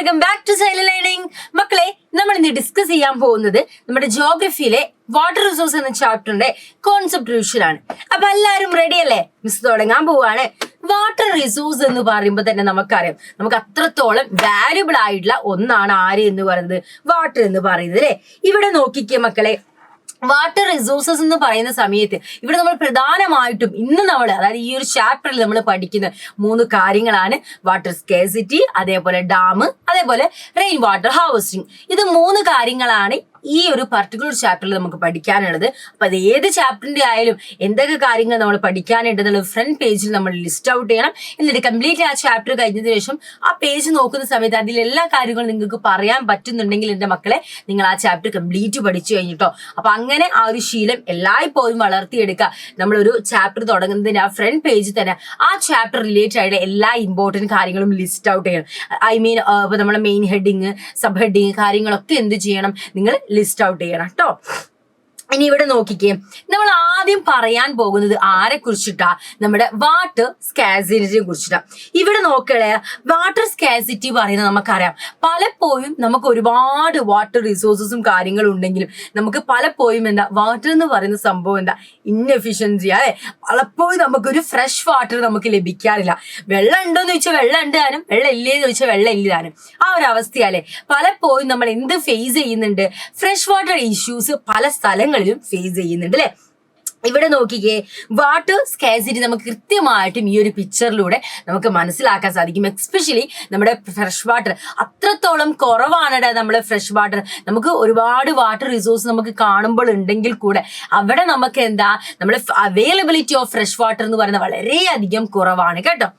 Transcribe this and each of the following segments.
welcome back to Xylem Learning. മക്കളെ നമ്മൾ ഇന്ന് ഡിസ്കസ് ചെയ്യാൻ പോകുന്നത് നമ്മുടെ ജോഗ്രഫിയിലെ വാട്ടർ റിസോഴ്സ് എന്ന ചാപ്റ്ററിന്റെ കോൺസെപ്റ്റ് റിവിഷൻ ആണ്. അപ്പൊ എല്ലാവരും റെഡി അല്ലേ? മിസ് തുടങ്ങാൻ പോവാണ്. വാട്ടർ റിസോഴ്സ് എന്ന് പറയുമ്പോൾ തന്നെ നമുക്കറിയാം, നമുക്ക് അത്രത്തോളം വാല്യുബിൾ ആയിട്ടുള്ള ഒന്നാണ് ആര് എന്ന് പറയുന്നത്, വാട്ടർ എന്ന് പറയുന്നത് അല്ലെ. ഇവിടെ നോക്കിക്കേ മക്കളെ, വാട്ടർ റിസോഴ്സസ് എന്ന് പറയുന്ന സമയത്ത് ഇവിടെ നമ്മൾ പ്രധാനമായിട്ടും ഇന്ന് നമ്മൾ അതായത് ഈ ഒരു ചാപ്റ്ററിൽ നമ്മൾ പഠിക്കുന്ന 3 കാര്യങ്ങളാണ്: വാട്ടർ സ്കേഴ്സിറ്റി, അതേപോലെ ഡാം, അതേപോലെ റെയിൻ വാട്ടർ ഹാർവെസ്റ്റിംഗ്. ഇത് 3 കാര്യങ്ങളാണ് ഈ ഒരു പർട്ടിക്കുലർ ചാപ്റ്ററിൽ നമുക്ക് പഠിക്കാനുള്ളത്. അപ്പൊ അത് ഏത് ചാപ്റ്ററിന്റെ ആയാലും എന്തൊക്കെ കാര്യങ്ങൾ നമ്മൾ പഠിക്കാനുണ്ടെന്നുള്ളത് ഫ്രണ്ട് പേജിൽ നമ്മൾ ലിസ്റ്റ് ഔട്ട് ചെയ്യണം. എന്നിട്ട് കംപ്ലീറ്റ് ആ ചാപ്റ്റർ കഴിഞ്ഞതിന് ശേഷം ആ പേജ് നോക്കുന്ന സമയത്ത് അതിലെല്ലാ കാര്യങ്ങളും നിങ്ങൾക്ക് പറയാൻ പറ്റുന്നുണ്ടെങ്കിൽ എൻ്റെ മക്കളെ നിങ്ങൾ ആ ചാപ്റ്റർ കംപ്ലീറ്റ് പഠിച്ചു കഴിഞ്ഞിട്ടോ. അപ്പൊ അങ്ങനെ ആ ഒരു ശീലം എല്ലായ്പ്പോഴും വളർത്തിയെടുക്കുക. നമ്മളൊരു ചാപ്റ്റർ തുടങ്ങുന്നതിന് ആ ഫ്രണ്ട് പേജിൽ തന്നെ ആ ചാപ്റ്റർ റിലേറ്റഡ് ആയിട്ട് എല്ലാ ഇമ്പോർട്ടൻറ്റ് കാര്യങ്ങളും ലിസ്റ്റ് ഔട്ട് ചെയ്യണം. ഐ മീൻ ഇപ്പൊ നമ്മളെ മെയിൻ ഹെഡിങ്, സബ് ഹെഡിങ് കാര്യങ്ങളൊക്കെ എന്ത് ചെയ്യണം, നിങ്ങൾ ലിസ്റ്റ് ഔട്ട് ചെയ്യണം കേട്ടോ. ഇനി ഇവിടെ നോക്കിക്കേ, നമ്മൾ ആദ്യം പറയാൻ പോകുന്നത് ആരെ കുറിച്ചിട്ടാ? നമ്മുടെ വാട്ടർ സ്കാസിറ്റിയെ കുറിച്ചിട്ടാ. ഇവിടെ നോക്കണേ, വാട്ടർ സ്കാസിറ്റി പറയുന്നത് നമുക്കറിയാം, പലപ്പോഴും നമുക്ക് ഒരുപാട് വാട്ടർ റിസോഴ്സസും കാര്യങ്ങളും ഉണ്ടെങ്കിലും നമുക്ക് പലപ്പോഴും എന്താ വാട്ടർ എന്ന് പറയുന്ന സംഭവം എന്താ ഇൻഎഫിഷ്യൻസി അല്ലെ. പലപ്പോഴും നമുക്കൊരു ഫ്രഷ് വാട്ടർ നമുക്ക് ലഭിക്കാറില്ല. വെള്ളം ഉണ്ടോന്ന് ചോദിച്ചാൽ വെള്ളം ഉണ്ട് താനും, വെള്ളം ഇല്ലേന്ന് ചോദിച്ചാൽ വെള്ളം ഇല്ല താനും. ആ ഒരു അവസ്ഥയല്ലേ പലപ്പോഴും നമ്മൾ എന്ത് ഫേസ് ചെയ്യുന്നുണ്ട്, ഫ്രഷ് വാട്ടർ ഇഷ്യൂസ് പല സ്ഥലങ്ങളിൽ ഫേസ് ചെയ്യുന്നുണ്ട് അല്ലെ. ഇവിടെ നോക്കിക്കേ, വാട്ടർ സ്കാസിറ്റി നമുക്ക് കൃത്യമായിട്ടും ഈ ഒരു പിക്ചറിലൂടെ നമുക്ക് മനസ്സിലാക്കാൻ സാധിക്കും. എസ്പെഷ്യലി നമ്മുടെ ഫ്രഷ് വാട്ടർ അത്രത്തോളം കുറവാണ്. നമ്മുടെ ഫ്രഷ് വാട്ടർ നമുക്ക് ഒരുപാട് വാട്ടർ റിസോഴ്സ് നമുക്ക് കാണുമ്പോൾ ഉണ്ടെങ്കിൽ കൂടെ അവിടെ നമുക്ക് എന്താ നമ്മുടെ അവൈലബിലിറ്റി ഓഫ് ഫ്രഷ് വാട്ടർ എന്ന് പറയുന്നത് വളരെയധികം കുറവാണ് കേട്ടോ.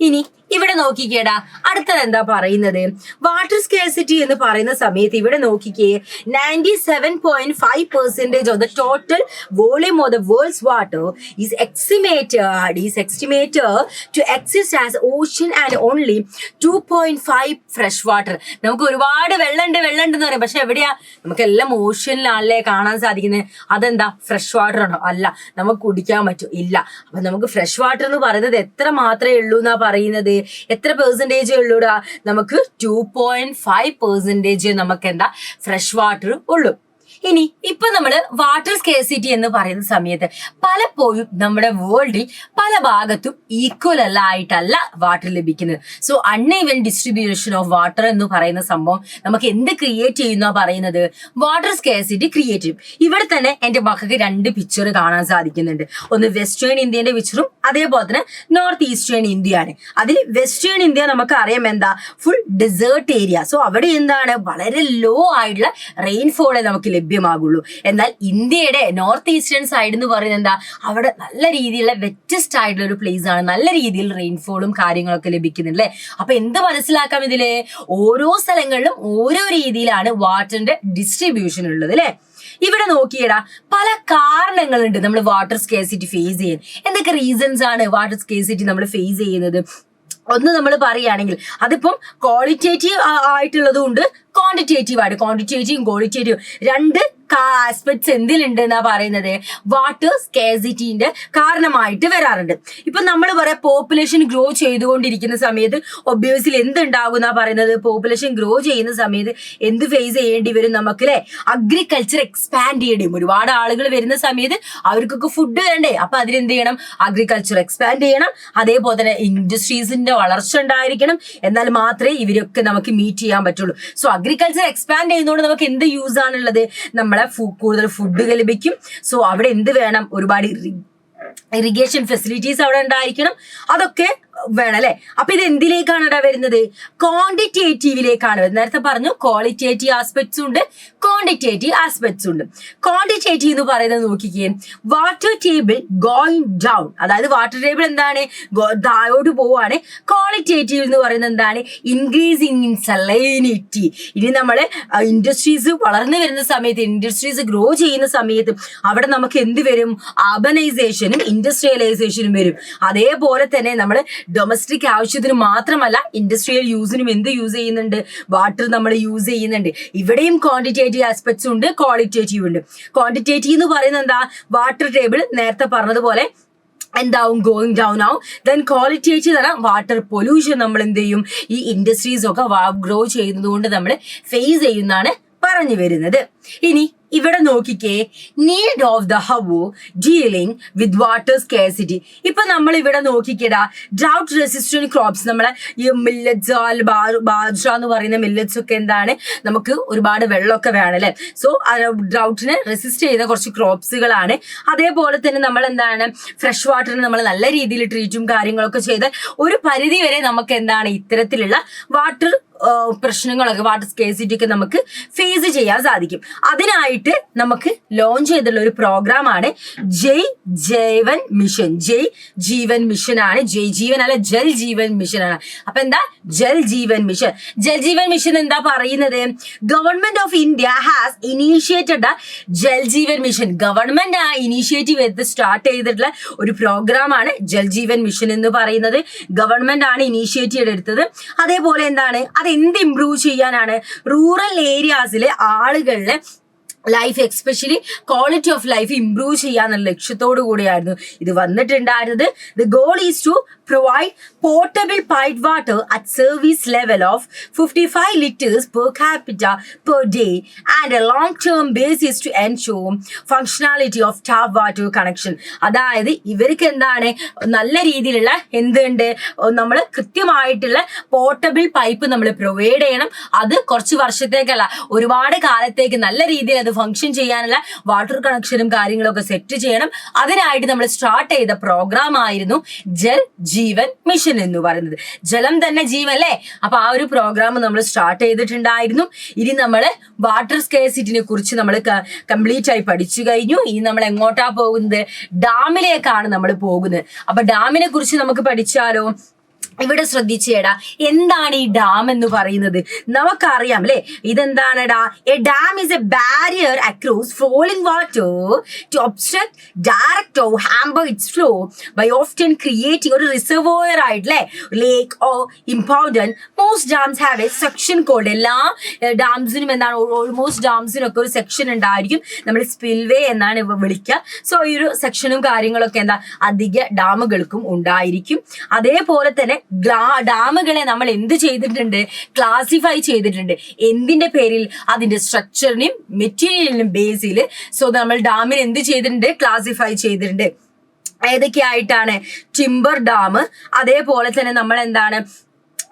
ഇനി ഇവിടെ നോക്കിക്കേടാ, അടുത്തത് എന്താ പറയുന്നത്, വാട്ടർ സ്കാസിറ്റി എന്ന് പറയുന്ന സമയത്ത് ഇവിടെ നോക്കിക്കേ, 97.5% of the total volume of the world's water is estimated to exist as ocean and only 2.5 fresh water. നമുക്ക് ഒരുപാട് വെള്ളം ഉണ്ടെന്ന് പറയും, പക്ഷെ എവിടെയാ, നമുക്കെല്ലാം ഓഷ്യനിലാണല്ലേ കാണാൻ സാധിക്കുന്നത്. അതെന്താ ഫ്രഷ് വാട്ടർ ആണോ? അല്ല. നമുക്ക് കുടിക്കാൻ പറ്റും? ഇല്ല. അപ്പൊ നമുക്ക് ഫ്രഷ് വാട്ടർ എന്ന് പറയുന്നത് എത്ര മാത്രമേ ഉള്ളൂ എന്നാ പറയുന്നത്? എത്ര പെർസെന്റേജ് ഉള്ളൂടാ? നമുക്ക് 2.5% നമുക്ക് എന്താ ഫ്രഷ് വാട്ടർ ഉള്ളൂ. ഇനി ഇപ്പൊ നമ്മള് വാട്ടർ സ്കേഴ്സിറ്റി എന്ന് പറയുന്ന സമയത്ത് പലപ്പോഴും നമ്മുടെ വേൾഡിൽ പല ഭാഗത്തും ഈക്വൽ ആയിട്ടല്ല വാട്ടർ ലഭിക്കുന്നത്. So uneven distribution of water എന്ന് പറയുന്ന സംഭവം നമുക്ക് എന്ത് ക്രിയേറ്റ് ചെയ്യുന്ന പറയുന്നത്, വാട്ടർ സ്കേഴ്സിറ്റി ക്രിയേറ്റ് ചെയ്യും. ഇവിടെ തന്നെ എന്റെ മക്കൾക്ക് 2 പിക്ചർ കാണാൻ സാധിക്കുന്നുണ്ട്. ഒന്ന് വെസ്റ്റേൺ ഇന്ത്യന്റെ പിക്ചറും അതേപോലെ തന്നെ നോർത്ത് ഈസ്റ്റേൺ ഇന്ത്യയാണ്. അതിൽ വെസ്റ്റേൺ ഇന്ത്യ നമുക്ക് അറിയാം എന്താ, ഫുൾ ഡെസേർട്ട് ഏരിയ. സോ അവിടെ എന്താണ്, വളരെ ലോ ആയിട്ടുള്ള റെയിൻഫോളെ നമുക്ക് ലഭ്യമാകുള്ളൂ. എന്നാൽ ഇന്ത്യയുടെ നോർത്ത് ഈസ്റ്റേൺ സൈഡ് എന്ന് പറയുന്നത് എന്താ, അവിടെ നല്ല രീതിയിലുള്ള വ്യത്യസ്ത ആയിട്ടുള്ള ഒരു പ്ലേസ് ആണ്. നല്ല രീതിയിൽ റെയിൻഫോളും കാര്യങ്ങളൊക്കെ ലഭിക്കുന്നില്ലേ. അപ്പൊ എന്ത് മനസ്സിലാക്കാം ഇതില്, ഓരോ സ്ഥലങ്ങളിലും ഓരോ രീതിയിലാണ് വാട്ടറിന്റെ ഡിസ്ട്രിബ്യൂഷൻ ഉള്ളത് അല്ലെ. ഇവിടെ നോക്കിയടാ, പല കാരണങ്ങളുണ്ട് നമ്മൾ വാട്ടർ സ്കേഴ്സിറ്റി ഫേസ് ചെയ്യാൻ. എന്തൊക്കെ റീസൺസ് ആണ് വാട്ടർ സ്കേഴ്സിറ്റി നമ്മൾ ഫേസ് ചെയ്യുന്നത്? ഒന്ന് നമ്മൾ പറയുകയാണെങ്കിൽ അതിപ്പം ക്വാളിറ്റേറ്റീവ് ആയിട്ടുള്ളതും ഉണ്ട്, ക്വാണ്ടിറ്റേറ്റീവ് ആയിട്ട്. ക്വാണ്ടിറ്റേറ്റീവും ക്വാളിറ്റേറ്റീവും 2 ആസ്പെക്ട്സ് എന്തിലുണ്ട് എന്നാ പറയുന്നത്, വാട്ടർ സ്കേഴ്സിറ്റിന്റെ കാരണമായിട്ട് വരാറുണ്ട്. ഇപ്പൊ നമ്മൾ പറയാം, പോപ്പുലേഷൻ ഗ്രോ ചെയ്തുകൊണ്ടിരിക്കുന്ന സമയത്ത് ഒബ്വിയസ്ലി എന്തുണ്ടാകും എന്നാ പറയുന്നത്, പോപ്പുലേഷൻ ഗ്രോ ചെയ്യുന്ന സമയത്ത് എന്ത് ഫേസ് ചെയ്യേണ്ടി വരും നമുക്ക് അല്ലെ, അഗ്രികൾച്ചർ എക്സ്പാൻഡ് ചെയ്യേണ്ടി വരും. ഒരുപാട് ആളുകൾ വരുന്ന സമയത്ത് അവർക്കൊക്കെ ഫുഡ് വേണ്ടേ, അപ്പൊ അതിനെന്ത് ചെയ്യണം, അഗ്രികൾച്ചർ എക്സ്പാൻഡ് ചെയ്യണം. അതേപോലെ തന്നെ ഇൻഡസ്ട്രീസിന്റെ വളർച്ച ഉണ്ടായിരിക്കണം, എന്നാൽ മാത്രമേ ഇവരൊക്കെ നമുക്ക് മീറ്റ് ചെയ്യാൻ പറ്റുള്ളൂ. സോ അഗ്രികൾച്ചർ എക്സ്പാൻഡ് ചെയ്യുന്നതുകൊണ്ട് നമുക്ക് എന്ത് യൂസ് ആണുള്ളത്, നമ്മളെ കൂടുതൽ ഫുഡ് ലഭിക്കും. സോ അവിടെ എന്ത് വേണം, ഒരുപാട് ഇറിഗേഷൻ ഫെസിലിറ്റീസ് അവിടെ ഉണ്ടായിരിക്കണം, അതൊക്കെ വേണം അല്ലെ. അപ്പൊ ഇത് എന്തിലേക്കാണ് ഇവിടെ വരുന്നത്, ക്വാണ്ടിറ്റേറ്റീവിലേക്കാണ് വരുന്നത്. നേരത്തെ പറഞ്ഞു ക്വാളിറ്റേറ്റീവ് ആസ്പെക്ട്സ് ഉണ്ട്, ക്വാണ്ടിറ്റേറ്റീവ് ആസ്പെക്ട്സ് ഉണ്ട്. ക്വാണ്ടിറ്റേറ്റീവ് എന്ന് പറയുന്നത് നോക്കിക്കേ, വാട്ടർ ടേബിൾ ഗോയിങ് ഡൗൺ, അതായത് വാട്ടർ ടേബിൾ എന്താണ്, താഴോട്ട് പോവാണ്. ക്വാളിറ്റേറ്റീവ് എന്ന് പറയുന്നത് എന്താണ്, ഇൻക്രീസിങ് ഇൻ സലൈനിറ്റി. ഇനി നമ്മള് ഇൻഡസ്ട്രീസ് വളർന്നു വരുന്ന സമയത്ത്, ഇൻഡസ്ട്രീസ് ഗ്രോ ചെയ്യുന്ന സമയത്ത് അവിടെ നമുക്ക് എന്ത് വരും, അർബനൈസേഷനും ഇൻഡസ്ട്രിയലൈസേഷനും വരും. അതേപോലെ തന്നെ നമ്മൾ ഡൊമസ്റ്റിക് ആവശ്യത്തിന് മാത്രമല്ല ഇൻഡസ്ട്രിയൽ യൂസിനും എന്ത് യൂസ് ചെയ്യുന്നുണ്ട്, വാട്ടർ നമ്മൾ യൂസ് ചെയ്യുന്നുണ്ട്. ഇവിടെയും ക്വാണ്ടിറ്റേറ്റീവ് ആസ്പെക്ട്സ് ഉണ്ട്, ക്വാളിറ്റേറ്റീവ് ഉണ്ട്. ക്വാണ്ടിറ്റേറ്റീവ് എന്ന് പറയുന്നത് എന്താ, വാട്ടർ ടേബിൾ നേരത്തെ പറഞ്ഞതുപോലെ എന്താവും ഗോയിങ് ഡൗൺ ആവും. ദെൻ ക്വാളിറ്റേറ്റീവ് തരാം വാട്ടർ പൊല്യൂഷൻ നമ്മൾ എന്ത് ചെയ്യും ഈ ഇൻഡസ്ട്രീസ് ഒക്കെ ഗ്രോ ചെയ്യുന്നത് കൊണ്ട് നമ്മൾ ഫേസ് ചെയ്യുന്നതാണ് പറഞ്ഞു വരുന്നത്. ഇനി ഇവിടെ നോക്കിക്കേ, need of the hour dealing with water scarcity. ഇപ്പൊ നമ്മൾ ഇവിടെ നോക്കിക്കേടാ, ഡ്രൗട്ട് റെസിസ്റ്റന്റ് ക്രോപ്സ്, നമ്മളെ ഈ മില്ലറ്റ്സ് ബാജ്റ എന്ന് പറയുന്ന മില്ലറ്റ്സ് ഒക്കെ എന്താണ്, നമുക്ക് ഒരുപാട് വെള്ളമൊക്കെ വേണം അല്ലെ. സോ ഡ്രൗട്ടിനെ റെസിസ്റ്റ് ചെയ്യുന്ന കുറച്ച് ക്രോപ്സുകളാണ്. അതേപോലെ തന്നെ നമ്മൾ എന്താണ് ഫ്രഷ് വാട്ടറിന് നമ്മൾ നല്ല രീതിയിൽ ട്രീറ്റും കാര്യങ്ങളൊക്കെ ചെയ്ത് ഒരു പരിധി വരെ നമുക്ക് എന്താണ് ഇത്തരത്തിലുള്ള വാട്ടർ പ്രശ്നങ്ങളൊക്കെ വാട്ടർ സ്കേഴ്സിറ്റി ഒക്കെ നമുക്ക് ഫേസ് ചെയ്യാൻ സാധിക്കും. അതിനായിട്ട് നമുക്ക് ലോഞ്ച് ചെയ്തിട്ടുള്ള ഒരു പ്രോഗ്രാമാണ് ജൈവൻ മിഷൻ. ജീവൻ മിഷൻ ആണ്, ജയ് ജീവൻ അല്ല, ജൽ ജീവൻ മിഷൻ ആണ്. അപ്പൊ എന്താ ജൽ ജീവൻ മിഷൻ? ജൽ ജീവൻ മിഷൻ എന്താ പറയുന്നത്? Government of India has initiated Jal Jeevan mission. Government ആ ഇനീഷ്യേറ്റീവ് എടുത്ത് സ്റ്റാർട്ട് ചെയ്തിട്ടുള്ള ഒരു പ്രോഗ്രാമാണ് ജൽ ജീവൻ മിഷൻ എന്ന് പറയുന്നത്. ഗവൺമെന്റ് ആണ് ഇനീഷ്യേറ്റീവ് എടുത്തത്. അതേപോലെ എന്താണ് എന്ത് ഇംപ്രൂവ് ചെയ്യാനാണ്? റൂറൽ ഏരിയാസിലെ ആളുകളിലെ life, especially quality of life improve ചെയ്യാന്നുള്ള ലക്ഷ്യത്തോടു കൂടിയായിരുന്നു ഇത് വന്നിട്ടുണ്ടായിരുന്നത്. The goal is to provide portable piped water at service level of 55 liters per capita per day and a long-term basis to ensure functionality of tap water connection. അതായത് ഇവർക്ക് എന്താണ് നല്ല രീതിയിലുള്ള എന്തുണ്ട്, നമ്മൾ കൃത്യമായിട്ടുള്ള പോർട്ടബിൾ പൈപ്പ് നമ്മൾ പ്രൊവൈഡ് ചെയ്യണം. അത് കുറച്ച് വർഷത്തേക്കല്ല, ഒരുപാട് കാലത്തേക്ക് നല്ല രീതിയിൽ അത് ഫംഗ്ഷൻ ചെയ്യാനുള്ള വാട്ടർ കണക്ഷനും കാര്യങ്ങളൊക്കെ സെറ്റ് ചെയ്യണം. അതിനായിട്ട് നമ്മൾ സ്റ്റാർട്ട് ചെയ്ത പ്രോഗ്രാം ആയിരുന്നു ജൽ ജീവൻ മിഷൻ എന്ന് പറയുന്നത്. ജലം തന്നെ ജീവൻ അല്ലേ. അപ്പൊ ആ ഒരു പ്രോഗ്രാം നമ്മൾ സ്റ്റാർട്ട് ചെയ്തിട്ടുണ്ടായിരുന്നു. ഇനി നമ്മൾ വാട്ടർ സ്കേഴ്സിറ്റിനെ കുറിച്ച് നമ്മൾ കംപ്ലീറ്റ് ആയി പഠിച്ചു കഴിഞ്ഞു. ഇനി നമ്മൾ എങ്ങോട്ടാ പോകുന്നത്? ഡാമിലേക്കാണ് നമ്മൾ പോകുന്നത്. അപ്പൊ ഡാമിനെ കുറിച്ച് നമുക്ക് പഠിച്ചാലോ? ഇവിടെ ശ്രദ്ധിച്ചേടാ, എന്താണ് ഈ ഡാം എന്ന് പറയുന്നത്? നമുക്കറിയാം അല്ലെ, ഇതെന്താണെടാ? A dam is a barrier across flowing water to obstruct direct or hamper its flow by often creating ഒരു റിസർവോയർ ആയിട്ടല്ലേ, lake or important. Most dams have a section called. എല്ലാ ഡാംസിനും എന്താണ്, ഓൾമോസ്റ്റ് ഡാംസിനൊക്കെ ഒരു സെക്ഷൻ ഉണ്ടായിരിക്കും, നമ്മൾ സ്പിൽവേ എന്നാണ് വിളിക്കുക. സോ ഈ ഒരു സെക്ഷനും കാര്യങ്ങളൊക്കെ എന്താ അധിക ഡാമുകൾക്കും ഉണ്ടായിരിക്കും. അതേപോലെ തന്നെ ഡാമുകളെ നമ്മൾ എന്ത് ചെയ്തിട്ടുണ്ട്? ക്ലാസിഫൈ ചെയ്തിട്ടുണ്ട്. എന്തിന്റെ പേരിൽ? അതിന്റെ സ്ട്രക്ചറിനും മെറ്റീരിയലിനും ബേസിൽ. സോ നമ്മൾ ഡാമിന് എന്ത് ചെയ്തിട്ടുണ്ട്? ക്ലാസിഫൈ ചെയ്തിട്ടുണ്ട്. ഏതൊക്കെയായിട്ടാണ്? ടിംബർ ഡാം, അതേപോലെ തന്നെ നമ്മൾ എന്താണ്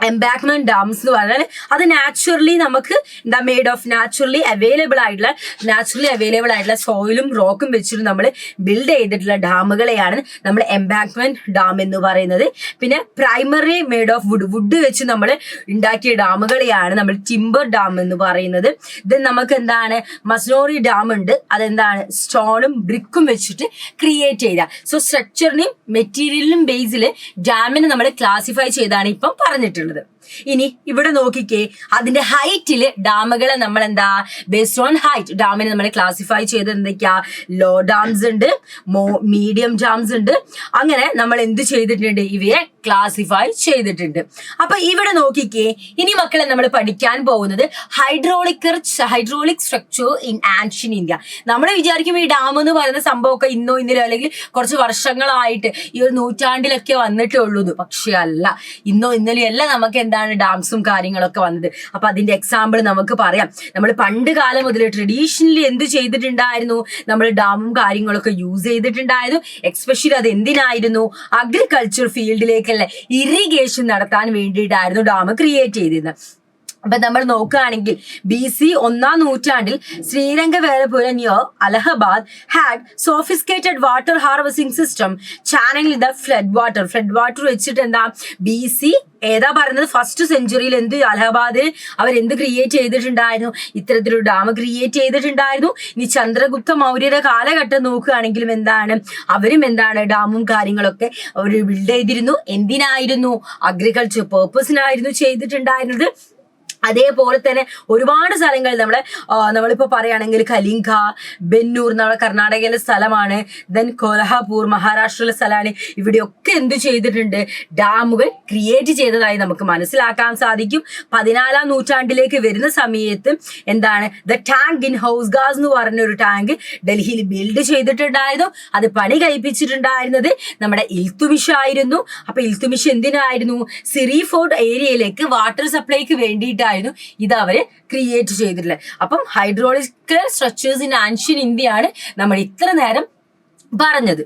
എംബാക്ക്മെന്റ് ഡാംസ് എന്ന് പറഞ്ഞാൽ അത് നാച്ചുറലി നമുക്ക് എന്താ മെയ്ഡ് ഓഫ് നാച്ചുറലി അവൈലബിൾ ആയിട്ടുള്ള സോയിലും റോക്കും വെച്ചിട്ട് നമ്മൾ ബിൽഡ് ചെയ്തിട്ടുള്ള ഡാമുകളെയാണ് നമ്മൾ എംബാക്ക്മെന്റ് ഡാം എന്ന് പറയുന്നത്. പിന്നെ പ്രൈമറി മെയ്ഡ് ഓഫ് വുഡ് വെച്ച് നമ്മൾ ഉണ്ടാക്കിയ ഡാമുകളെയാണ് നമ്മൾ ടിംബർ ഡാം എന്ന് പറയുന്നത്. ദെൻ നമുക്ക് എന്താണ് മസ്നോറി ഡാം ഉണ്ട്, അതെന്താണ് സ്റ്റോണും ബ്രിക്കും വെച്ചിട്ട് ക്രിയേറ്റ് ചെയ്ത. സോ സ്ട്രക്ചറിനെയും മെറ്റീരിയലിനും ബേസിൽ ഡാമിനെ നമ്മൾ ക്ലാസിഫൈ ചെയ്താണ് ഇപ്പം പറഞ്ഞിട്ടുള്ളത്. ഇനി ഇവിടെ നോക്കിക്കേ, അതിന്റെ ഹൈറ്റില് ഡാമുകളെ നമ്മൾ എന്താ ബേസ്ഡ് ഓൺ ഹൈറ്റ് ഡാമിനെ നമ്മൾ ക്ലാസിഫൈ ചെയ്ത് എന്തൊക്കെയാ? ലോ ഡാംസ് ഉണ്ട്, മീഡിയം ഡാംസ് ഉണ്ട്. അങ്ങനെ നമ്മൾ എന്ത് ചെയ്തിട്ടുണ്ട്? ഇവയെ ക്ലാസിഫൈ ചെയ്തിട്ടുണ്ട്. അപ്പൊ ഇവിടെ നോക്കിക്കേ, ഇനി മക്കളെ നമ്മൾ പഠിക്കാൻ പോകുന്നത് hydraulic structure in ancient India. നമ്മൾ വിചാരിക്കും ഈ ഡാം എന്ന് പറയുന്ന സംഭവമൊക്കെ ഇന്നോ ഇന്നലെ അല്ലെങ്കിൽ കുറച്ച് വർഷങ്ങളായിട്ട് ഈ ഒരു നൂറ്റാണ്ടിലൊക്കെ വന്നിട്ടേ ഉള്ളൂ. പക്ഷെ അല്ല, ഇന്നോ ഇന്നലെയും അല്ല നമുക്ക് എന്താണ് ഡാംസും കാര്യങ്ങളൊക്കെ വന്നത്. അപ്പൊ അതിന്റെ എക്സാമ്പിൾ നമുക്ക് പറയാം. നമ്മൾ പണ്ട് കാലം മുതൽ ട്രഡീഷണലി എന്ത് ചെയ്തിട്ടുണ്ടായിരുന്നു? നമ്മൾ ഡാമും കാര്യങ്ങളൊക്കെ യൂസ് ചെയ്തിട്ടുണ്ടായിരുന്നു. എക്സ്പെഷ്യലി അത് എന്തിനായിരുന്നു? അഗ്രികൾച്ചർ ഫീൽഡിലേക്കല്ല, ഇറിഗേഷൻ നടത്താൻ വേണ്ടിയിട്ടായിരുന്നു ഡാം ക്രിയേറ്റ് ചെയ്തിരുന്നത്. അപ്പൊ നമ്മൾ നോക്കുകയാണെങ്കിൽ BC 1ാം നൂറ്റാണ്ടിൽ Shringaverapuram near Allahabad had sophisticated water harvesting system channelling the flood water വെച്ചിട്ട് എന്താ BC ഏതാ പറയുന്നത്? ഫസ്റ്റ് സെഞ്ചുറിയിൽ എന്ത് അലഹബാദിൽ അവരെന്ത് ക്രിയേറ്റ് ചെയ്തിട്ടുണ്ടായിരുന്നു? ഇത്തരത്തിലൊരു ഡാം ക്രിയേറ്റ് ചെയ്തിട്ടുണ്ടായിരുന്നു. ഇനി ചന്ദ്രഗുപ്ത മൗര്യരുടെ കാലഘട്ടം നോക്കുകയാണെങ്കിലും എന്താണ് അവരും എന്താണ് ഡാമും കാര്യങ്ങളൊക്കെ അവർ ബിൽഡ് ചെയ്തിരുന്നു. എന്തിനായിരുന്നു? അഗ്രികൾച്ചർ പേർപ്പസിനായിരുന്നു ചെയ്തിട്ടുണ്ടായിരുന്നത്. അതേപോലെ തന്നെ ഒരുപാട് സ്ഥലങ്ങൾ നമ്മളിപ്പോൾ പറയുകയാണെങ്കിൽ കലിംഗ, ബെന്നൂർ നമ്മുടെ കർണാടകയിലെ സ്ഥലമാണ്. ദെൻ കൊൽഹാപൂർ മഹാരാഷ്ട്രയിലെ സ്ഥലമാണ്. ഇവിടെയൊക്കെ എന്ത് ചെയ്തിട്ടുണ്ട്? ഡാമുകൾ ക്രിയേറ്റ് ചെയ്തതായി നമുക്ക് മനസ്സിലാക്കാൻ സാധിക്കും. 14ാം നൂറ്റാണ്ടിലേക്ക് വരുന്ന സമയത്ത് എന്താണ് the tank in house gas എന്ന് പറഞ്ഞ ഒരു ടാങ്ക് ഡൽഹിയിൽ ബിൽഡ് ചെയ്തിട്ടുണ്ടായിരുന്നു. അത് പണി കഴിപ്പിച്ചിട്ടുണ്ടായിരുന്നത് നമ്മുടെ ഇൽത്തുമിഷ് ആയിരുന്നു. അപ്പൊ ഇൽത്തുമിഷ് എന്തിനായിരുന്നു? സിറി ഫോർട്ട് ഏരിയയിലേക്ക് വാട്ടർ സപ്ലൈക്ക് വേണ്ടിയിട്ടായിരുന്നു ഇത് അവര് ക്രിയേറ്റ് ചെയ്തിട്ടുള്ളത്. അപ്പം ഹൈഡ്രോളിക്കൽ സ്ട്രക്ചേഴ്സ് ഇൻ ആൻഷ്യൻ ഇന്ത്യയാണ് നമ്മൾ ഇത്ര നേരം പറഞ്ഞത്.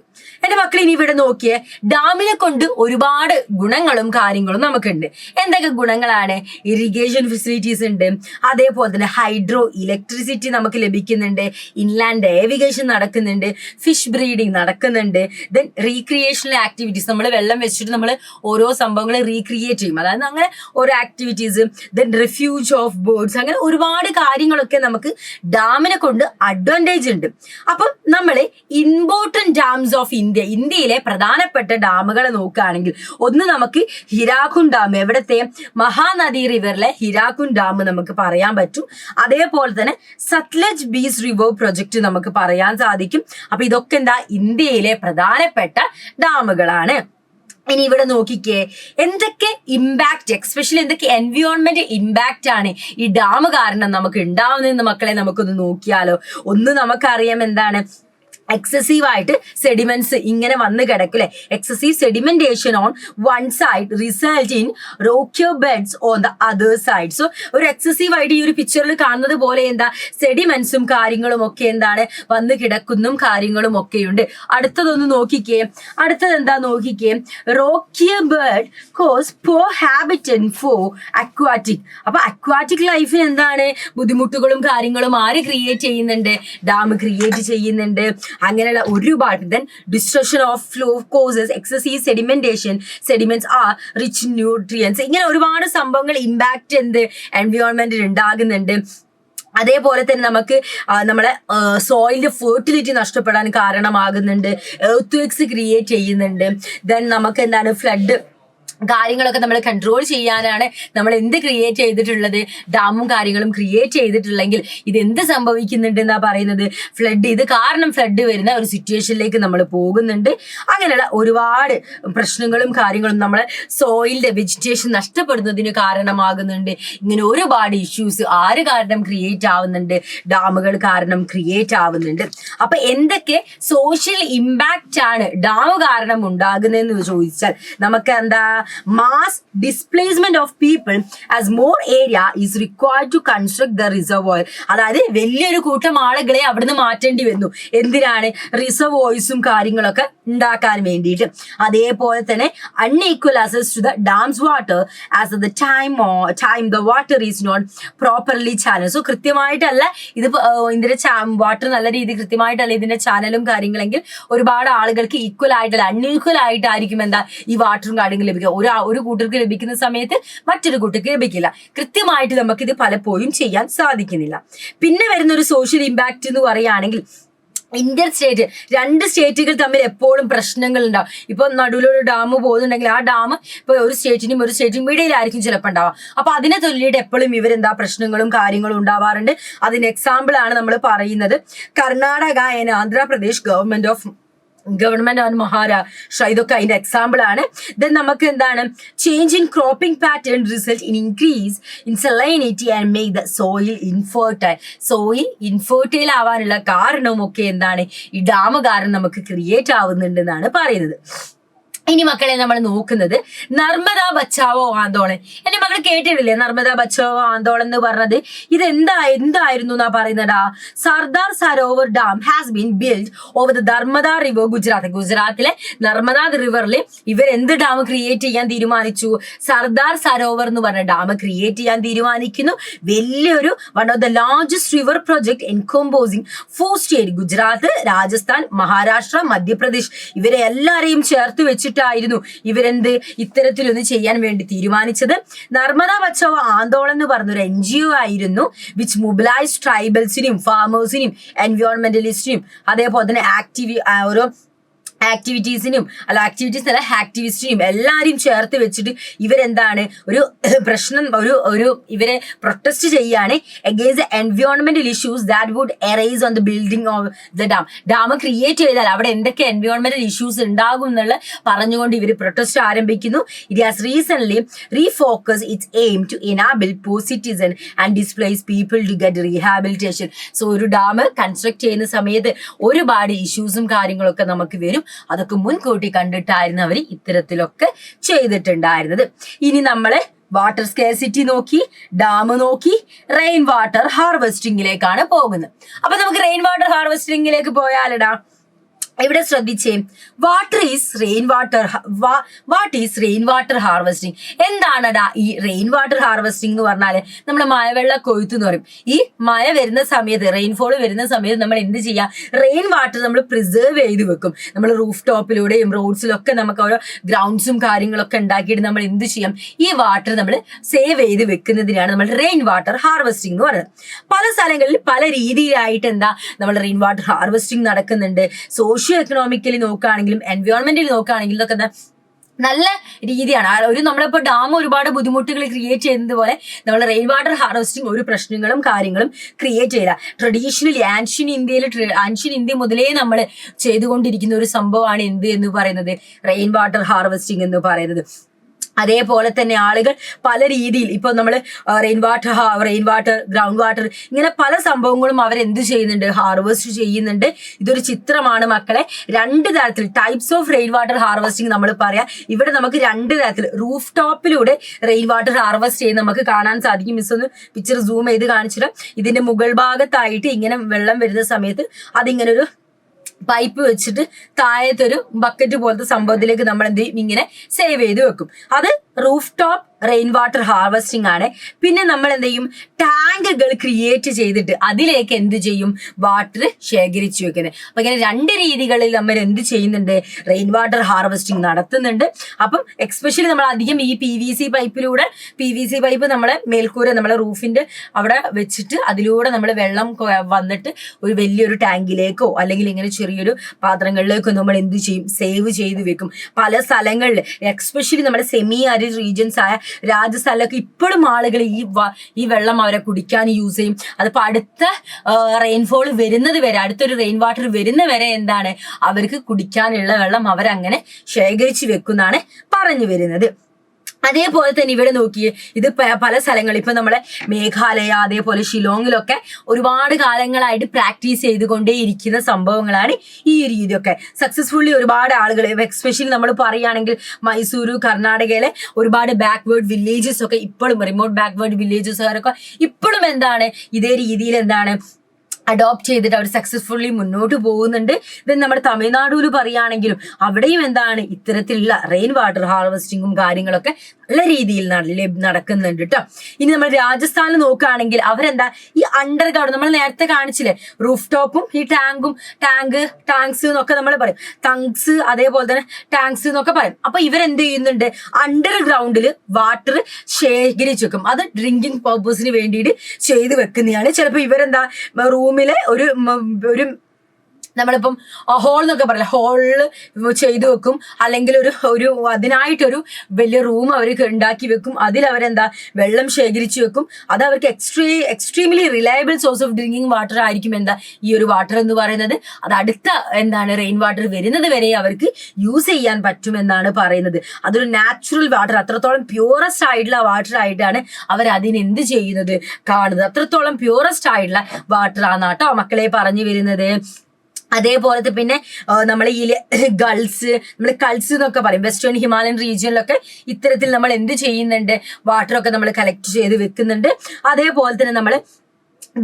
എന്റെ മക്കൾ ഇനി ഇവിടെ നോക്കിയേ, ഡാമിനെ കൊണ്ട് ഒരുപാട് ഗുണങ്ങളും കാര്യങ്ങളും നമുക്കുണ്ട്. എന്തൊക്കെ ഗുണങ്ങളാണ്? ഇറിഗേഷൻ ഫെസിലിറ്റീസ് ഉണ്ട്, അതേപോലെ തന്നെ ഹൈഡ്രോ ഇലക്ട്രിസിറ്റി നമുക്ക് ലഭിക്കുന്നുണ്ട്, ഇൻലാൻഡ് നേവിഗേഷൻ നടക്കുന്നുണ്ട്, ഫിഷ് ബ്രീഡിങ് നടക്കുന്നുണ്ട്, ദെൻ റീക്രിയേഷണൽ ആക്ടിവിറ്റീസ്, നമ്മൾ വെള്ളം വെച്ചിട്ട് നമ്മൾ ഓരോ സംഭവങ്ങൾ റീക്രിയേറ്റ് ചെയ്യും, അതായത് അങ്ങനെ ഓരോ activities, then refuge of birds, അങ്ങനെ ഒരുപാട് കാര്യങ്ങളൊക്കെ നമുക്ക് ഡാമിനെ കൊണ്ട് അഡ്വാൻറ്റേജ് ഉണ്ട്. അപ്പം നമ്മൾ ഇമ്പോർട്ടൻറ്റ് ഡാംസ് ഓഫ് ഇന്ത്യയിലെ പ്രധാനപ്പെട്ട ഡാമുകളെ നോക്കുകയാണെങ്കിൽ ഒന്ന് നമുക്ക് ഹിരാക്കുണ്ട് ഡാം, എവിടത്തെ മഹാനദി റിവറിലെ ഹിരാക്കുണ്ട് ഡാം നമുക്ക് പറയാൻ പറ്റും. അതേപോലെ തന്നെ സത്ലജ് ബീച്ച് റിവർ പ്രൊജക്ട് നമുക്ക് പറയാൻ സാധിക്കും. അപ്പൊ ഇതൊക്കെ എന്താ ഇന്ത്യയിലെ പ്രധാനപ്പെട്ട ഡാമുകളാണ്. ഇനി ഇവിടെ നോക്കിക്കേ, എന്തൊക്കെ ഇമ്പാക്ട്, എക്സ്പെഷ്യലി എന്തൊക്കെ എൻവയോൺമെന്റ് ഇമ്പാക്റ്റ് ആണ് ഈ ഡാം കാരണം നമുക്ക് ഉണ്ടാവുന്നതെന്ന് മക്കളെ നമുക്കൊന്ന് നോക്കിയാലോ. ഒന്ന് നമുക്കറിയാം എന്താണ്, എക്സസീവ് ആയിട്ട് സെഡിമെന്റ്സ് ഇങ്ങനെ വന്ന് കിടക്കില്ലേ, excessive sedimentation on one side result in rocky beds on the other side. So ഒരു എക്സസീവ് ആയിട്ട് ഈ ഒരു പിക്ചറിൽ കാണുന്നത് പോലെ എന്താ സെഡിമെന്റ്സും കാര്യങ്ങളും ഒക്കെ എന്താണ് വന്ന് കിടക്കുന്നതും കാര്യങ്ങളും ഒക്കെയുണ്ട്. അടുത്തതൊന്ന് നോക്കിക്കേ, അടുത്തത് എന്താ നോക്കിക്കേ, റോക്കിയോ ബെഡ് കോസ് പോർ ഹാബിറ്റന്റ് ഫോർ അക്വാറ്റിക്. അപ്പൊ അക്വാറ്റിക് ലൈഫിന് എന്താണ് ബുദ്ധിമുട്ടുകളും കാര്യങ്ങളും ആര് ക്രിയേറ്റ് ചെയ്യുന്നുണ്ട്? ഡാം ക്രിയേറ്റ് ചെയ്യുന്നുണ്ട്. അങ്ങനെയുള്ള ഒരുപാട്. Then destruction of flow causes excessive sedimentation, sediments are rich nutrients, ഇങ്ങനെ ഒരുപാട് സംഭവങ്ങൾ ഇമ്പാക്റ്റ് എന്ത് എൻവയോൺമെന്റിൽ ഉണ്ടാകുന്നുണ്ട്. അതേപോലെ തന്നെ നമുക്ക് നമ്മളെ സോയിലിന്റെ ഫെർട്ടിലിറ്റി നഷ്ടപ്പെടാൻ കാരണമാകുന്നുണ്ട്, എർത്ത് ക്രിയേറ്റ് ചെയ്യുന്നുണ്ട്. ദെൻ നമുക്ക് എന്താണ് ഫ്ലഡ് കാര്യങ്ങളൊക്കെ നമ്മൾ കൺട്രോൾ ചെയ്യാനാണ് നമ്മൾ എന്ത് ക്രിയേറ്റ് ചെയ്തിട്ടുള്ളത്? ഡാമും കാര്യങ്ങളും ക്രിയേറ്റ് ചെയ്തിട്ടുള്ളെങ്കിൽ ഇത് എന്ത് സംഭവിക്കുന്നുണ്ട് എന്നാ പറയുന്നത്? ഫ്ലഡ്, ഇത് കാരണം ഫ്ലഡ് വരുന്ന ഒരു സിറ്റുവേഷനിലേക്ക് നമ്മൾ പോകുന്നുണ്ട്. അങ്ങനെയുള്ള ഒരുപാട് പ്രശ്നങ്ങളും കാര്യങ്ങളും നമ്മളെ സോയിലിന്റെ വെജിറ്റേഷൻ നഷ്ടപ്പെടുന്നതിന് കാരണമാകുന്നുണ്ട്. ഇങ്ങനെ ഒരുപാട് ഇഷ്യൂസ് ആര് കാരണം ക്രിയേറ്റ് ആവുന്നുണ്ട്? ഡാമുകൾ കാരണം ക്രിയേറ്റ് ആവുന്നുണ്ട്. അപ്പൊ എന്തൊക്കെ സോഷ്യൽ ഇമ്പാക്റ്റ് ആണ് ഡാം കാരണം ഉണ്ടാകുന്നതെന്ന് ചോദിച്ചാൽ നമുക്ക് എന്താ, mass displacement of people as more area is required to construct the reservoir. അതായത് വലിയൊരു കൂട്ടം ആളുകളെ അവിടുന്ന് മാറ്റേണ്ടി വന്നു. എന്തിനാണ്? റിസർവോയ്സും കാര്യങ്ങളൊക്കെ ഉണ്ടാക്കാൻ വേണ്ടിയിട്ട്. അതേപോലെ തന്നെ unequal access to the dam's water as at the time the water is not properly channeled. So കൃത്യമായിട്ടല്ല ഇത് ഇതിന്റെ വാട്ടർ നല്ല രീതിയിൽ കൃത്യമായിട്ടല്ല ഇതിന്റെ ചാനലും കാര്യങ്ങളെങ്കിൽ ഒരുപാട് ആളുകൾക്ക് ഈക്വൽ ആയിട്ടല്ല അൺഈക്വൽ ആയിട്ടായിരിക്കും എന്താ ഈ വാട്ടറും കാര്യങ്ങളും ലഭിക്കുക. ഒരു കൂട്ടർക്ക് ലഭിക്കുന്ന സമയത്ത് മറ്റൊരു കൂട്ടർക്ക് ലഭിക്കില്ല. കൃത്യമായിട്ട് നമുക്കിത് പലപ്പോഴും ചെയ്യാൻ സാധിക്കുന്നില്ല. പിന്നെ വരുന്ന ഒരു സോഷ്യൽ ഇമ്പാക്റ്റ് എന്ന് പറയുകയാണെങ്കിൽ ഇന്റർ സ്റ്റേറ്റ്, രണ്ട് സ്റ്റേറ്റുകൾ തമ്മിൽ എപ്പോഴും പ്രശ്നങ്ങൾ ഉണ്ടാവും. ഇപ്പൊ നടുവിലൊരു ഡാം പോകുന്നുണ്ടെങ്കിൽ ആ ഡാം ഇപ്പൊ ഒരു സ്റ്റേറ്റിനും ഇടയിലായിരിക്കും ചിലപ്പോൾ ഉണ്ടാവുക. അപ്പൊ അതിനെ ചൊല്ലിയിട്ട് എപ്പോഴും ഇവരെന്താ പ്രശ്നങ്ങളും കാര്യങ്ങളും ഉണ്ടാവാറുണ്ട്. അതിന് എക്സാമ്പിൾ ആണ് നമ്മൾ പറയുന്നത് Karnataka and Andhra Pradesh government of Maharashtra, ഇതൊക്കെ അതിന്റെ എക്സാമ്പിൾ ആണ്. ദെൻ നമുക്ക് എന്താണ്, change in cropping pattern result in increase in salinity and make the soil infertile. Soil infertile ആവാനുള്ള കാരണവും ഒക്കെ എന്താണ് ഈ ഡാം കാരണം നമുക്ക് ക്രിയേറ്റ് ആവുന്നുണ്ടെന്നാണ് പറയുന്നത്. ഇനി മക്കളെ നമ്മൾ നോക്കുന്നത് നർമ്മദ ബച്ചാവോ ആന്തോളൻ. എന്റെ മക്കൾ കേട്ടിട്ടില്ലേ നർമ്മദ ബച്ചാവോ ആന്തോളൻ എന്ന് പറഞ്ഞത്? ഇത് എന്തായിരുന്നു എന്നാ പറയുന്നതാ? Sardar Sarovar dam has been build over the Narmada river, ഗുജറാത്തിലെ നർമ്മദ റിവറിൽ ഇവർ എന്ത് ഡാം ക്രിയേറ്റ് ചെയ്യാൻ തീരുമാനിച്ചു? സർദാർ സരോവർ എന്ന് പറഞ്ഞ ഡാം ക്രിയേറ്റ് ചെയ്യാൻ തീരുമാനിക്കുന്നു. വലിയൊരു one of the largest river project എൻകോമ്പോസിങ് 4 state, Gujarat, Rajasthan, Maharashtra, Madhya Pradesh, ഇവരെ എല്ലാരെയും ചേർത്ത് വെച്ചിട്ട് ഇവരെന്ത് ഇത്തരത്തിലൊന്ന് ചെയ്യാൻ വേണ്ടി തീരുമാനിച്ചത്. നർമ്മദ ബച്ചാവോ ആന്തോളൻ എന്ന് പറഞ്ഞൊരു NGO ആയിരുന്നു, വിച്ച് മൊബിലൈസ് ട്രൈബൽസിനും ഫാമേഴ്സിനും എൻവയോൺമെന്റലിസ്റ്റിനും അതേപോലെ തന്നെ ഓരോ ആക്ടിവിറ്റീസിനും ആക്ടിവിസ്റ്റിനും എല്ലാവരെയും ചേർത്ത് വെച്ചിട്ട് ഇവരെന്താണ് ഒരു പ്രശ്നം ഒരു ഇവരെ പ്രൊട്ടസ്റ്റ് ചെയ്യാണ് അഗെയിൻസ്റ്റ് എൻവയോൺമെന്റൽ issues that would arise on the building of the dam create ചെയ്താൽ അവിടെ എന്തൊക്കെ എൻവയോൺമെന്റൽ ഇഷ്യൂസ് ഉണ്ടാകും എന്നുള്ള പറഞ്ഞുകൊണ്ട് ഇവർ പ്രൊട്ടസ്റ്റ് ആരംഭിക്കുന്നു. It has recent refocus its aim to enable പോസിറ്റിസൺ and displace people to get rehabilitation. So ഒരു ഡാം കൺസ്ട്രക്ട് ചെയ്യുന്ന സമയത്ത് ഒരുപാട് ഇഷ്യൂസും കാര്യങ്ങളൊക്കെ നമുക്ക് വരും. അതൊക്കെ മുൻകൂട്ടി കണ്ടിട്ടായിരുന്നു അവർ ഇത്തരത്തിലൊക്കെ ചെയ്തിട്ടുണ്ടായിരുന്നത്. ഇനി നമ്മള് വാട്ടർ സ്കേഴ്സിറ്റി നോക്കി, ഡാം നോക്കി, റെയിൻ വാട്ടർ ഹാർവെസ്റ്റിംഗിലേക്കാണ് പോകുന്നത്. അപ്പൊ നമുക്ക് റെയിൻ വാട്ടർ ഹാർവെസ്റ്റിംഗിലേക്ക് പോയാലടാ, ഇവിടെ ശ്രദ്ധിച്ചേ, what is rain water harvesting. എന്താണടാ ഈ റെയിൻ വാട്ടർ ഹാർവെസ്റ്റിംഗ് എന്ന് പറഞ്ഞാല് നമ്മുടെ മഴവെള്ള കൊയ്ത്ത് എന്ന് പറയും. ഈ മഴ വരുന്ന സമയത്ത്, റെയിൻഫോൾ വരുന്ന സമയത്ത് നമ്മൾ എന്ത് ചെയ്യാം, റെയിൻ വാട്ടർ നമ്മൾ പ്രിസർവ് ചെയ്ത് വെക്കും. നമ്മൾ റൂഫ് ടോപ്പിലൂടെയും റോഡ്സിലൊക്കെ നമുക്ക് ഓരോ ഗ്രൗണ്ട്സും കാര്യങ്ങളൊക്കെ ഉണ്ടാക്കിയിട്ട് നമ്മൾ എന്ത് ചെയ്യാം, ഈ വാട്ടർ നമ്മൾ സേവ് ചെയ്ത് വെക്കുന്നതിനാണ് നമ്മൾ റെയിൻ വാട്ടർ ഹാർവെസ്റ്റിംഗ് എന്ന് പറയുന്നത്. പല സ്ഥലങ്ങളിൽ പല രീതിയിലായിട്ട് എന്താ നമ്മൾ റെയിൻ വാട്ടർ ഹാർവെസ്റ്റിംഗ് നടക്കുന്നുണ്ട്. സോഷ്യോ എക്കണോമിക്കലി നോക്കുകയാണെങ്കിലും എൻവയോൺമെന്റലി നോക്കുകയാണെങ്കിലും ഇതൊക്കെ നല്ല രീതിയാണ്. നമ്മളിപ്പോ ഡാം ഒരുപാട് ബുദ്ധിമുട്ടുകൾ ക്രിയേറ്റ് ചെയ്യുന്നത് പോലെ നമ്മൾ റെയിൻ വാട്ടർ ഹാർവെസ്റ്റിംഗ് ഒരു പ്രശ്നങ്ങളും കാര്യങ്ങളും ക്രിയേറ്റ് ചെയ്യില്ല. ട്രഡീഷണലി ആൻഷ്യൻ ഇന്ത്യ മുതലേ നമ്മൾ ചെയ്തുകൊണ്ടിരിക്കുന്ന ഒരു സംഭവമാണ് എന്ത് എന്ന് പറയുന്നത്, റെയിൻ വാട്ടർ ഹാർവെസ്റ്റിംഗ് എന്ന് പറയുന്നത്. അതേപോലെ തന്നെ ആളുകൾ പല രീതിയിൽ ഇപ്പൊ നമ്മൾ റെയിൻ വാട്ടർ ഗ്രൗണ്ട് വാട്ടർ ഇങ്ങനെ പല സംഭവങ്ങളും അവരെന്ത് ചെയ്യുന്നുണ്ട്, ഹാർവെസ്റ്റ് ചെയ്യുന്നുണ്ട്. ഇതൊരു ചിത്രമാണ് മക്കളെ. രണ്ട് തരത്തിൽ types of rain water harvesting നമ്മൾ പറയാം. ഇവിടെ നമുക്ക് രണ്ട് തരത്തിൽ റൂഫ് ടോപ്പിലൂടെ റെയിൻ വാട്ടർ ഹാർവെസ്റ്റ് ചെയ്യുന്ന നമുക്ക് കാണാൻ സാധിക്കും. മിസ് ഒന്ന് പിക്ചർ സൂം ചെയ്ത് കാണിച്ചിട്ട്, ഇതിന്റെ മുകൾ ഭാഗത്തായിട്ട് ഇങ്ങനെ വെള്ളം വരുന്ന സമയത്ത് അതിങ്ങനെ ഒരു പൈപ്പ് വെച്ചിട്ട് താഴത്തൊരു ബക്കറ്റ് പോലത്തെ സംഭവത്തിലേക്ക് നമ്മൾ എന്ത് ചെയ്യും, ഇങ്ങനെ സേവ് ചെയ്ത് വെക്കും. അത് roof top rain water harvesting ആണ്. പിന്നെ നമ്മൾ എന്ത് ചെയ്യും, ടാങ്കുകൾ ക്രിയേറ്റ് ചെയ്തിട്ട് അതിലേക്ക് എന്ത് ചെയ്യും, വാട്ടർ ശേഖരിച്ചു വെക്കുന്നത്. അപ്പൊ ഇങ്ങനെ രണ്ട് രീതികളിൽ നമ്മൾ എന്ത് ചെയ്യുന്നുണ്ട്, റെയിൻ വാട്ടർ ഹാർവെസ്റ്റിംഗ് നടത്തുന്നുണ്ട്. അപ്പം എക്സ്പെഷ്യലി നമ്മൾ അധികം ഈ PVC പൈപ്പ് നമ്മളെ മേൽക്കൂര നമ്മളെ റൂഫിന്റെ അവിടെ വെച്ചിട്ട് അതിലൂടെ നമ്മൾ വെള്ളം വന്നിട്ട് ഒരു വലിയൊരു ടാങ്കിലേക്കോ അല്ലെങ്കിൽ ഇങ്ങനെ ചെറിയൊരു പാത്രങ്ങളിലേക്കോ നമ്മൾ എന്ത് ചെയ്യും, സേവ് ചെയ്ത് വെക്കും. പല സ്ഥലങ്ങളിൽ എക്സ്പെഷ്യലി നമ്മുടെ സെമി അരിഡ് റീജിയൻസ് ആയ രാജസ്ഥാനിലൊക്കെ ഇപ്പോഴും ആളുകൾ ഈ വെള്ളം അവരെ കുടിക്കാൻ യൂസ് ചെയ്യും. അതിപ്പോ അടുത്ത റെയിൻഫോൾ വരുന്നത് വരെ, അടുത്തൊരു റെയിൻ വാട്ടർ വരുന്ന വരെ എന്താണ്, അവർക്ക് കുടിക്കാനുള്ള വെള്ളം അവരങ്ങനെ ശേഖരിച്ചു വെക്കുന്നാണ് പറഞ്ഞു വരുന്നത്. അതേപോലെ തന്നെ ഇവിടെ നോക്കിയേ, ഇത് പല സ്ഥലങ്ങളിൽ ഇപ്പൊ നമ്മളെ മേഘാലയ അതേപോലെ ഷിലോങ്ങിലൊക്കെ ഒരുപാട് കാലങ്ങളായിട്ട് പ്രാക്ടീസ് ചെയ്തുകൊണ്ടേയിരിക്കുന്ന സംഭവങ്ങളാണ് ഈ രീതിയൊക്കെ. സക്സസ്ഫുള്ളി ഒരുപാട് ആളുകൾ, എക്സ്പെഷ്യലി നമ്മൾ പറയുകയാണെങ്കിൽ മൈസൂരു കർണാടകയിലെ ഒരുപാട് ബാക്ക്വേർഡ് വില്ലേജസ് ഒക്കെ ഇപ്പോഴും, റിമോട്ട് ബാക്ക്വേർഡ് വില്ലേജസുകാരൊക്കെ ഇപ്പോഴും എന്താണ് ഇതേ രീതിയിൽ എന്താണ് അഡോപ്റ്റ് ചെയ്തിട്ട് അവർ സക്സസ്ഫുള്ളി മുന്നോട്ട് പോകുന്നുണ്ട്. ദെൻ നമ്മുടെ തമിഴ്നാടുവിൽ പറയുകയാണെങ്കിലും അവിടെയും എന്താണ് ഇത്തരത്തിലുള്ള റെയിൻ വാട്ടർ ഹാർവെസ്റ്റിങ്ങും കാര്യങ്ങളൊക്കെ നല്ല രീതിയിൽ നടക്കുന്നുണ്ട് കേട്ടോ. ഇനി നമ്മൾ രാജസ്ഥാനിൽ നോക്കുകയാണെങ്കിൽ അവരെന്താ ഈ അണ്ടർഗ്രൗണ്ട് നമ്മൾ നേരത്തെ കാണിച്ചില്ലേ, റൂഫ് ടോപ്പും ഈ ടാങ്ക്സ് എന്നൊക്കെ നമ്മൾ പറയും, തങ്സ് അതേപോലെ തന്നെ ടാങ്ക്സ് എന്നൊക്കെ പറയും. അപ്പൊ ഇവരെന്ത് ചെയ്യുന്നുണ്ട്, അണ്ടർഗ്രൗണ്ടിൽ വാട്ടർ ശേഖരിച്ചു വെക്കും. അത് ഡ്രിങ്കിങ് പർപ്പസിന് വേണ്ടിയിട്ട് ചെയ്ത് വെക്കുന്നതാണ്. ചിലപ്പോൾ ഇവരെന്താ റൂമിലെ ഒരു നമ്മളിപ്പം ഹോൾ എന്നൊക്കെ പറയില്ല, ഹോളിൽ ചെയ്തു വെക്കും. അല്ലെങ്കിൽ ഒരു അതിനായിട്ടൊരു വലിയ റൂം അവർ ഉണ്ടാക്കി വെക്കും. അതിൽ അവരെന്താ വെള്ളം ശേഖരിച്ചു വെക്കും. അത് അവർക്ക് extremely reliable source of drinking water ആയിരിക്കും എന്താ ഈ ഒരു വാട്ടർ എന്ന് പറയുന്നത്. അത് അടുത്ത എന്താണ് റെയിൻ വാട്ടർ വരുന്നത് വരെ അവർക്ക് യൂസ് ചെയ്യാൻ പറ്റുമെന്നാണ് പറയുന്നത്. അതൊരു നാച്ചുറൽ വാട്ടർ, അത്രത്തോളം പ്യൂറസ്റ്റ് ആയിട്ടുള്ള വാട്ടർ ആയിട്ടാണ് അവർ അതിനെന്ത് ചെയ്യുന്നത്, കാണുന്നത്. അത്രത്തോളം പ്യൂറസ്റ്റ് ആയിട്ടുള്ള വാട്ടർ ആണെന്നാട്ടോ മക്കളെ പറഞ്ഞു വരുന്നത്. അതേപോലത്തെ പിന്നെ നമ്മൾ ഈ നമ്മൾ കൾസ് എന്നൊക്കെ പറയും, വെസ്റ്റേൺ ഹിമാലയൻ റീജിയനിലൊക്കെ ഇത്തരത്തിൽ നമ്മൾ എന്ത് ചെയ്യുന്നുണ്ട്, വാട്ടറൊക്കെ നമ്മൾ കളക്ട് ചെയ്ത് വെക്കുന്നുണ്ട്. അതേപോലെ തന്നെ നമ്മൾ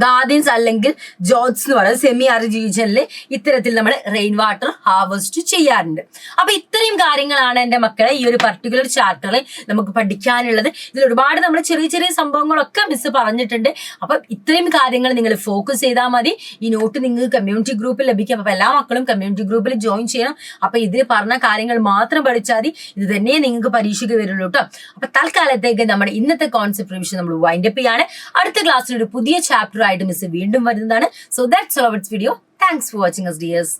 ഗാർഡൻസ് അല്ലെങ്കിൽ ജോട്ട്സ് എന്ന് പറയുന്നത് സെമി ആരിഡ് റീജിയനിൽ ഇത്തരത്തിൽ നമ്മൾ റെയിൻ വാട്ടർ ഹാർവെസ്റ്റ് ചെയ്യാറുണ്ട്. അപ്പൊ ഇത്രയും കാര്യങ്ങളാണ് എൻ്റെ മക്കളെ ഈ ഒരു പർട്ടിക്കുലർ ചാപ്റ്ററിൽ നമുക്ക് പഠിക്കാനുള്ളത്. ഇതിൽ ഒരുപാട് നമ്മൾ ചെറിയ ചെറിയ സംഭവങ്ങളൊക്കെ മിസ് പറഞ്ഞിട്ടുണ്ട്. അപ്പൊ ഇത്രയും കാര്യങ്ങൾ നിങ്ങൾ ഫോക്കസ് ചെയ്താൽ മതി. ഈ നോട്ട് നിങ്ങൾക്ക് കമ്മ്യൂണിറ്റി ഗ്രൂപ്പിൽ ലഭിക്കും. അപ്പൊ എല്ലാ മക്കളും കമ്മ്യൂണിറ്റി ഗ്രൂപ്പിൽ ജോയിൻ ചെയ്യണം. അപ്പൊ ഇതിൽ പറഞ്ഞ കാര്യങ്ങൾ മാത്രം പഠിച്ചാൽ മതി. ഇത് തന്നെ നിങ്ങൾക്ക് പരീക്ഷയ്ക്ക് വരുള്ളൂ കേട്ടോ. അപ്പൊ തൽക്കാലത്തേക്ക് നമ്മുടെ ഇന്നത്തെ കോൺസെപ്റ്റ് റിവിഷൻ നമ്മൾ വൈൻഡ് അപ്പ് ചെയ്യാണ്. അടുത്ത ക്ലാസ്സിൽ ഒരു പുതിയ ചാപ്റ്റർ ആയിട്ട് മിസ് വീണ്ടും വരുന്നതാണ്. So that's all our video. Thanks for watching us dears.